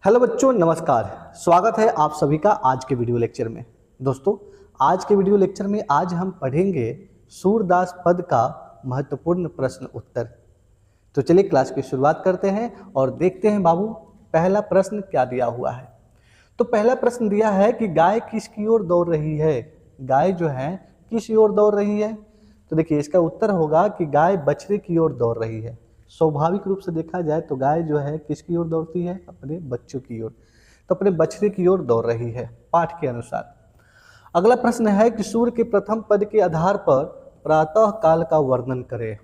Hello बच्चों, नमस्कार। स्वागत है आप सभी का आज के वीडियो लेक्चर में। दोस्तों, आज के वीडियो लेक्चर में आज हम पढ़ेंगे सूरदास पद का महत्वपूर्ण प्रश्न उत्तर। तो चलिए क्लास की शुरुआत करते हैं और देखते हैं बाबू पहला प्रश्न क्या दिया हुआ है। तो पहला प्रश्न दिया है कि गाय किसकी ओर दौड़ रही है। गाय जो है किस ओर दौड़ रही है। तो देखिए इसका उत्तर होगा कि गाय बछड़े की ओर दौड़ रही है। स्वाभाविक रूप से देखा जाए तो गाय जो है किसकी ओर दौड़ती है, अपने बच्चों की ओर। तो अपने बछड़े की ओर दौड़ रही है पाठ के अनुसार। अगला प्रश्न है कि सूर्य के प्रथम पद के आधार पर प्रातः काल का वर्णन करें।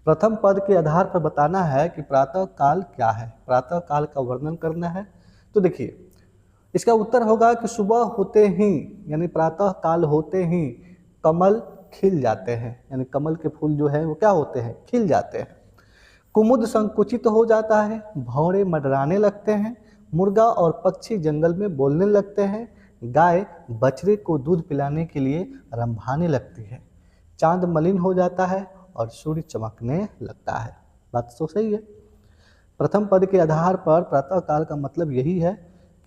प्रथम पद के आधार पर बताना है कि प्रातः काल क्या है, प्रातः काल का वर्णन करना है। तो देखिए इसका उत्तर होगा कि सुबह होते ही यानी प्रातः काल होते ही कमल खिल जाते हैं, यानी कमल के फूल जो है वो क्या होते हैं, खिल जाते हैं। कुमुद संकुचित हो जाता है, भौरे मंडराने लगते हैं, मुर्गा और पक्षी जंगल में बोलने लगते हैं, गाय बछड़े को दूध पिलाने के लिए रंभाने लगती है, चांद मलिन हो जाता है और सूर्य चमकने लगता है। बात तो सही है। प्रथम पद के आधार पर प्रातः काल का मतलब यही है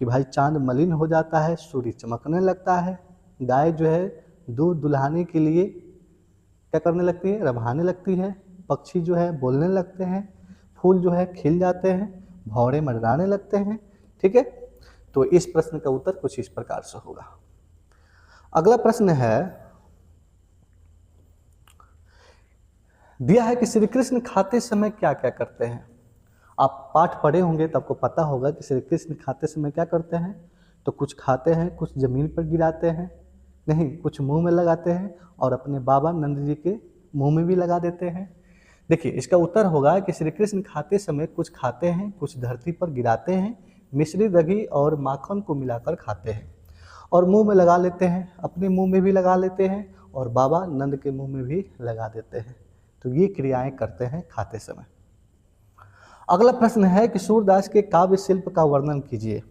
कि भाई चांद मलिन हो जाता है, सूर्य चमकने लगता है, गाय जो है दूध दुल्हाने के लिए क्या करने लगती है, रंभाने लगती है, पक्षी जो है बोलने लगते हैं, फूल जो है खिल जाते हैं, भौरे मंडराने लगते हैं। ठीक है, तो इस प्रश्न का उत्तर कुछ इस प्रकार से होगा। अगला प्रश्न है, दिया है कि श्री कृष्ण खाते समय क्या क्या करते हैं। आप पाठ पढ़े होंगे तो आपको पता होगा कि श्री कृष्ण खाते समय क्या करते हैं। तो कुछ खाते हैं, कुछ जमीन पर गिराते हैं, नहीं कुछ मुंह में लगाते हैं और अपने बाबा नंद जी के मुंह में भी लगा देते हैं। देखिए इसका उत्तर होगा कि श्री कृष्ण खाते समय कुछ खाते हैं, कुछ धरती पर गिराते हैं, मिश्री दही और माखन को मिलाकर खाते हैं और मुंह में लगा लेते हैं, अपने मुंह में भी लगा लेते हैं और बाबा नंद के मुंह में भी लगा देते हैं। तो ये क्रियाएं करते हैं खाते समय। अगला प्रश्न है कि सूरदास के काव्य शिल्प का वर्णन कीजिए।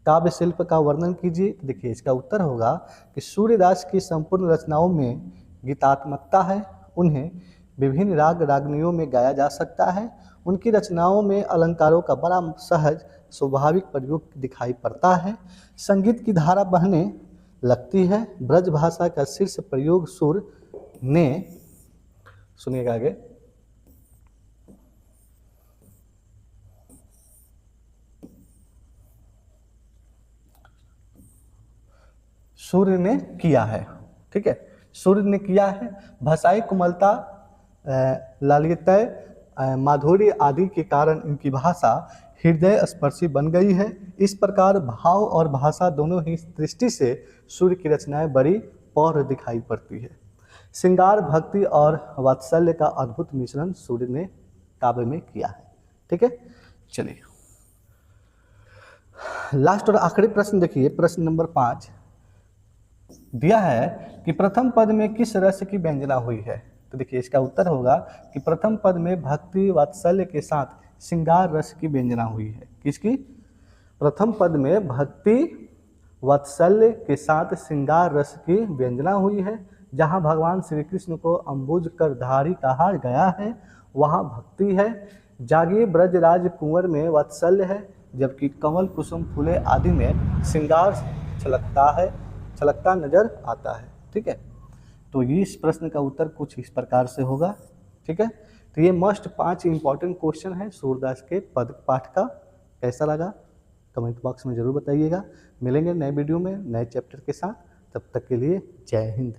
काव्य शिल्प का वर्णन कीजिए। तो देखिए इसका उत्तर होगा कि सूर्यदास की संपूर्ण रचनाओं में गीतात्मकता है, उन्हें विभिन्न राग रागनियों में गाया जा सकता है, उनकी रचनाओं में अलंकारों का बड़ा सहज स्वाभाविक प्रयोग दिखाई पड़ता है, संगीत की धारा बहने लगती है, ब्रज भाषा का शीर्ष प्रयोग सुर ने, सुनिएगा आगे, सूर्य ने किया है। ठीक है, सूर्य ने किया है। भाषाई कोमलता, लालित्य, माधुर्य आदि के कारण इनकी भाषा हृदय स्पर्शी बन गई है। इस प्रकार भाव और भाषा दोनों ही दृष्टि से सूर्य की रचनाएं बड़ी पौर दिखाई पड़ती है। श्रृंगार, भक्ति और वात्सल्य का अद्भुत मिश्रण सूर्य ने काव्य में किया है। ठीक है, चलिए लास्ट और आखिरी प्रश्न देखिए, प्रश्न नंबर 5 दिया है कि प्रथम पद में किस रस की व्यंजना हुई है। तो देखिए इसका उत्तर होगा कि प्रथम पद में भक्ति वात्सल्य के साथ श्रृंगार रस की व्यंजना हुई है। किसकी? प्रथम पद में भक्ति वात्सल्य के साथ श्रृंगार रस की व्यंजना हुई है। जहाँ भगवान श्री कृष्ण को अम्बुज कर धारी कहा गया है वहाँ भक्ति है। जागिए ब्रजराज कुंवर में वात्सल्य है, जबकि कमल कुसुम फूले आदि में श्रृंगार छलकता नजर आता है। ठीक है, तो ये इस प्रश्न का उत्तर कुछ इस प्रकार से होगा। ठीक है, तो ये मस्ट 5 इंपॉर्टेंट क्वेश्चन है सूरदास के पद पाठ का। कैसा लगा कमेंट बॉक्स में जरूर बताइएगा। मिलेंगे नए वीडियो में नए चैप्टर के साथ, तब तक के लिए जय हिंद।